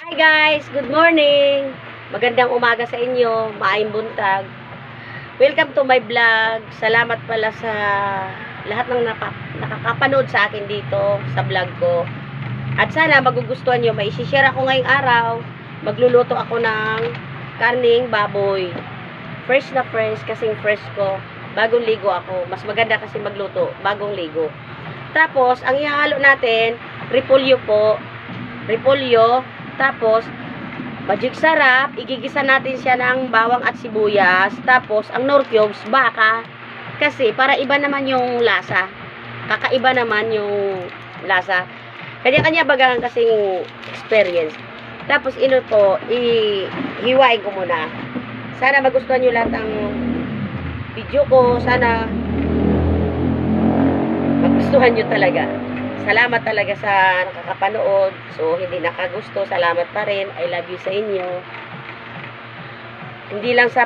Hi guys, good morning. Magandang umaga sa inyo, maayong buntag. Welcome to my vlog. Salamat pala sa lahat ng nakakapanood sa akin dito sa vlog ko. At sana magugustuhan nyo, may isi-share ako ngayong araw. Magluluto ako ng karning baboy. Fresh na fresh, kasing fresh ko. Bagong ligo ako. Mas maganda kasi magluto, bagong ligo. Tapos, ang ihalo natin, repolyo po. Repolyo. Tapos, magic sarap, igigisa natin siya ng bawang at sibuyas. Tapos, ang nor cubes, baka. Kasi, para iba naman yung lasa. Kakaiba naman yung lasa. Kanya-kanya bagang kasing experience. Tapos, ino po, hiwain ko muna. Sana magustuhan nyo lahat ng video ko. Sana magustuhan nyo talaga. Salamat talaga sa nakakapanood. So, hindi nakagusto, salamat pa rin. I love you sa inyo. Hindi lang sa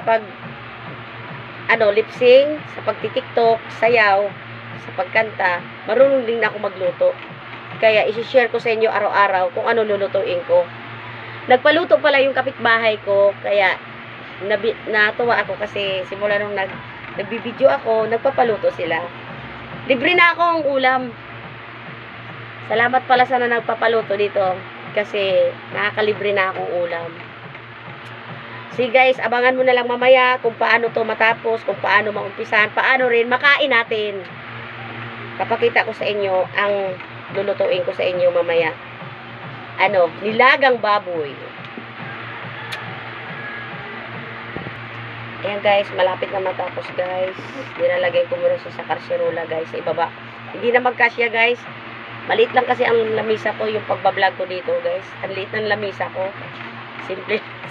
lip sync, sa pagti-TikTok, sayaw, sa pagkanta, marunong din ako magluto. Kaya, isi-share ko sa inyo araw-araw kung ano lulutuin ko. Nagpaluto pala yung kapitbahay ko, kaya natuwa ako kasi simula nung nagbibideo ako, nagpapaluto sila. Libre na ako ang ulam. Salamat pala sa nagpapaluto dito kasi nakakalibre na akong ulam. See guys, abangan mo na lang mamaya kung paano to matapos, kung paano maumpisahan, paano rin makain natin. Papakita ko sa inyo ang lulutuin ko sa inyo mamaya. Nilagang baboy. Ayan guys, malapit na matapos guys. Nilalagay ko muna sa karserola guys, sa ibaba. Hindi na magkasya guys. Maliit lang kasi ang lamisa ko, yung pagbablog ko dito guys. Ang liit ng lamisa ko.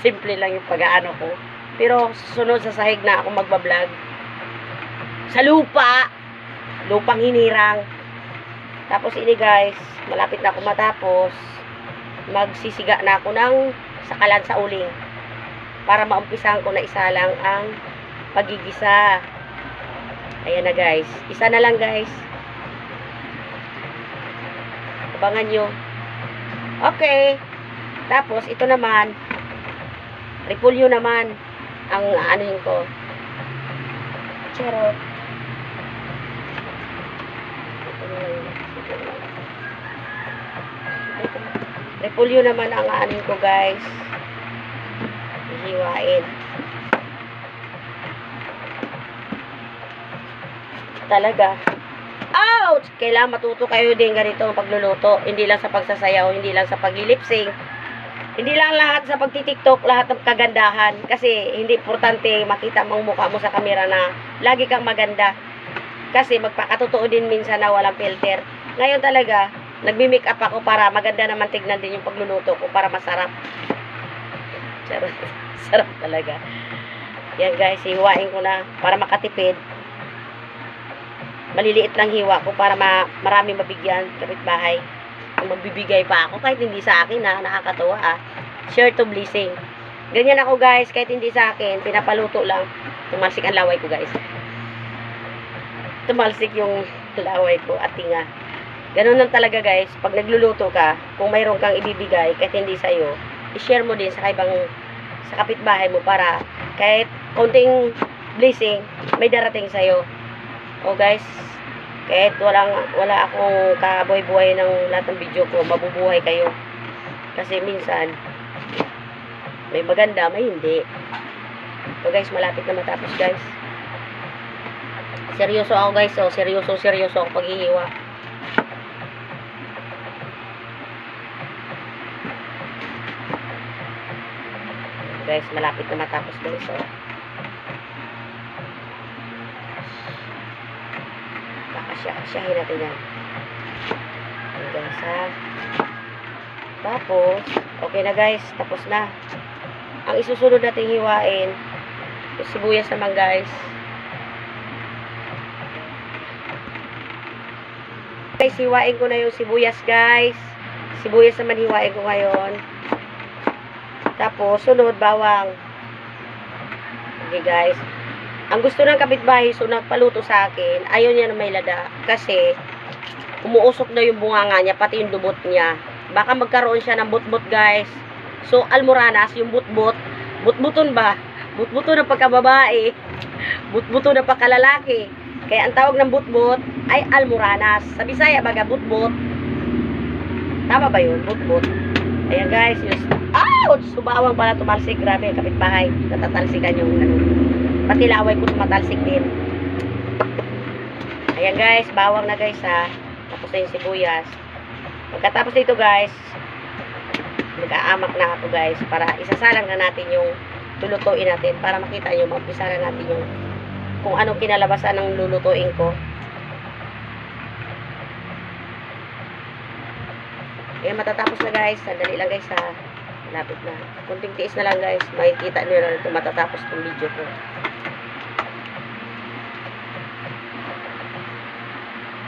Simple lang yung pag-aano ko. Pero susunod sa sahig na ako magbablog. Sa lupa. Lupang hinirang. Tapos ini guys, malapit na ako matapos. Magsisiga na ako ng sakalan sa uling. Para maumpisahan ko na isa lang ang pagigisa. Ayan na guys. Isa na lang guys. Abangan nyo. Okay. Tapos, ito naman, repolyo naman, ang anuhin ko. Charot. Repolyo naman ang anuhin ko, guys. Hiwain. Talaga. Ouch! Kailangan matuto kayo din ganito ang pagluluto. Hindi lang sa pagsasayaw, hindi lang sa paglilipsing. Hindi lang lahat sa pagtitiktok, lahat ng kagandahan. Kasi hindi importante makita mong mukha mo sa kamera na lagi kang maganda. Kasi magpakatotoo din minsan na walang filter. Ngayon talaga, nagmi-make up ako para maganda naman tignan din yung pagluluto ko para masarap. Sarap, sarap talaga. Yan guys, hiwain ko na para makatipid. Maliliit lang hiwa ko para marami mabigyan kapitbahay. Kung magbibigay pa ako kahit hindi sa akin nakakatuwa Share to blessing. Ganyan ako guys, kahit hindi sa akin, pinapaluto lang. Tumalsik ang laway ko guys. Tumalsik yung laway ko at tinga. Ganun lang talaga guys, pag nagluluto ka, kung mayroon kang ibibigay kahit hindi sa'yo, i-share mo din sa kapitbahay mo para kahit konting blessing, may darating sa'yo. O guys, kahit wala akong kabuhay-buhay ng lahat ng video ko, mabubuhay kayo. Kasi minsan, may maganda, may hindi. So guys, malapit na matapos guys. Seryoso ako guys, seryoso ako paghihiwa. Guys, malapit na matapos guys, Kakasyahin natin yan. Okay guys Tapos, okay na guys. Tapos na. Ang isusunod natin hiwain, yung sibuyas naman guys. Guys, hiwain ko na yung sibuyas guys. Sibuyas naman hiwain ko ngayon. Tapos, sunod bawang. Okay guys. Ang gusto ng kapitbahay, so nagpaluto sa akin, ayaw niya na may lada. Kasi, umuusok na yung bunganga niya, pati yung dubot niya. Baka magkaroon siya ng butbut guys. So, almoranas, yung butbut, butbuton ba? Butbuto ng pagkababae, butbuto ng pagkalalaki. Kaya ang tawag ng butbut ay almoranas. Sa Bisaya, baga butbut. Tama ba yun? Butbut. Ayan guys, yung ouch! Subawang pala tumalsik. Grabe, kapitbahay. Natatalsikan yung ano. Pati laway ko tumatalsik din. Ayan guys, bawang na guys ha. Tapos na yung sibuyas. Pagkatapos nito guys, nag-aamak na ako guys para isasalang na natin yung lulutuin natin para makita nyo, mag-umpisa na natin yung kung anong kinalabasan ng lulutuin ko. Ayan, matatapos na guys. Sandali lang guys ha. Malapit na. Kunting tiis na lang guys. Makikita nyo na ito matatapos yung video ko.